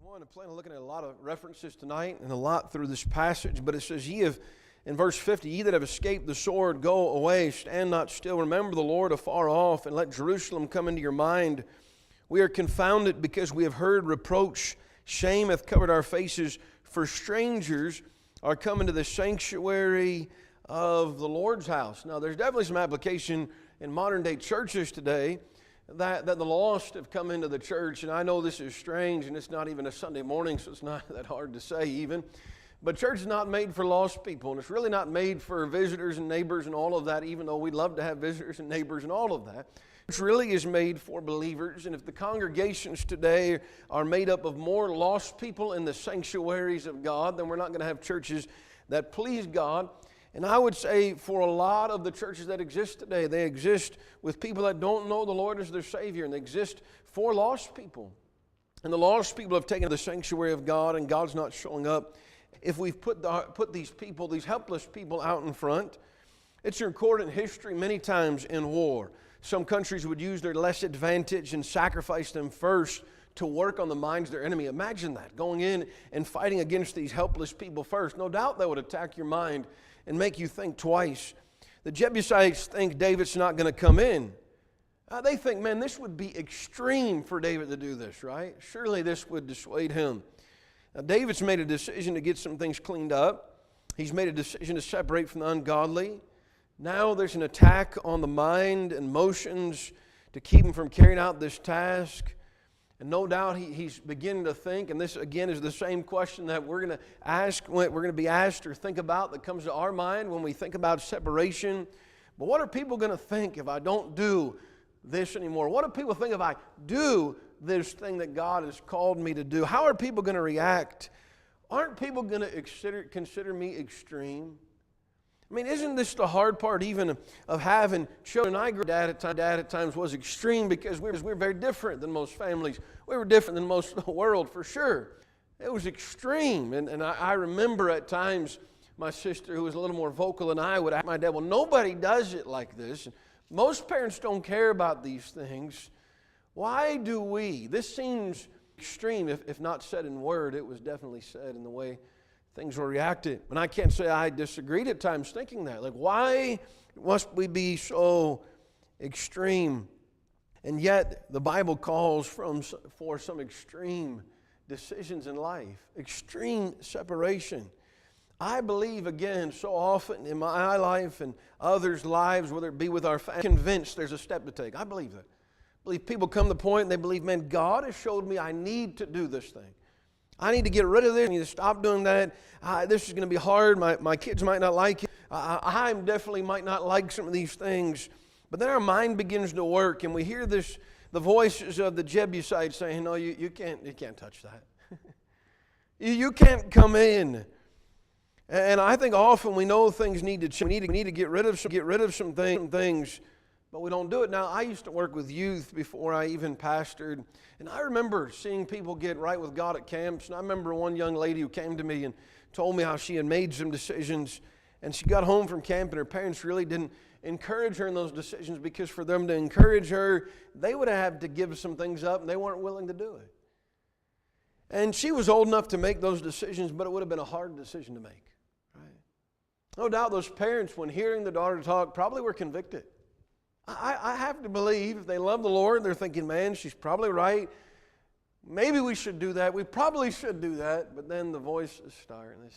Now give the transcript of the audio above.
I plan on looking at a lot of references tonight and a lot through this passage, but it says, ye have, in verse 50, ye that have escaped the sword, go away, stand not still, remember the Lord afar off, and let Jerusalem come into your mind. We are confounded because we have heard reproach, shame hath covered our faces, for strangers are come into the sanctuary of the Lord's house. Now there's definitely some application in modern day churches today that the lost have come into the church, and I know this is strange, and it's not even a Sunday morning, so it's not that hard to say even, but church is not made for lost people, and it's really not made for visitors and neighbors and all of that, even though we'd love to have visitors and neighbors and all of that. It really is made for believers, and if the congregations today are made up of more lost people in the sanctuaries of God, then we're not going to have churches that please God. And I would say for a lot of the churches that exist today, they exist with people that don't know the Lord as their Savior, and they exist for lost people. And the lost people have taken the sanctuary of God, and God's not showing up. If we've put these people, these helpless people out in front, it's recorded in history many times in war. Some countries would use their less advantage and sacrifice them first to work on the minds of their enemy. Imagine that, going in and fighting against these helpless people first. No doubt that would attack your mind and make you think twice. The Jebusites think David's not going to come in. They think, man, this would be extreme for David to do this, right? Surely this would dissuade him. Now, David's made a decision to get some things cleaned up. He's made a decision to separate from the ungodly. Now there's an attack on the mind and motions to keep him from carrying out this task. And no doubt he's beginning to think, and this again is the same question that we're going to be asked or think about that comes to our mind when we think about separation. But what are people going to think if I don't do this anymore? What do people think if I do this thing that God has called me to do? How are people going to react? Aren't people going to consider me extreme? I mean, isn't this the hard part even of having children? Dad at times was extreme because we're very different than most families. We were different than most of the world, for sure. It was extreme. And I remember at times my sister, who was a little more vocal than I, would ask my dad, well, nobody does it like this. Most parents don't care about these things. Why do we? This seems extreme. If not said in word, it was definitely said in the way things were reacted. And I can't say I disagreed at times thinking that. Like, why must we be so extreme? And yet, the Bible calls for some extreme decisions in life, extreme separation. I believe, again, so often in my life and others' lives, whether it be with our family, convinced there's a step to take. I believe that. I believe people come to the point and they believe, man, God has showed me I need to do this thing. I need to get rid of this. I need to stop doing that. This is going to be hard. My kids might not like it. I definitely might not like some of these things. But then our mind begins to work, and we hear the voices of the Jebusites saying, no, you can't touch that. You can't come in. And I think often we know things need to change. We need to get rid of some things. But we don't do it. Now, I used to work with youth before I even pastored, and I remember seeing people get right with God at camps. And I remember one young lady who came to me and told me how she had made some decisions, and she got home from camp, and her parents really didn't encourage her in those decisions, because for them to encourage her, they would have to give some things up, and they weren't willing to do it. And she was old enough to make those decisions, but it would have been a hard decision to make. Right? No doubt those parents, when hearing the daughter talk, probably were convicted. I have to believe if they love the Lord, they're thinking, man, she's probably right. Maybe we should do that. We probably should do that. But then the voices start and they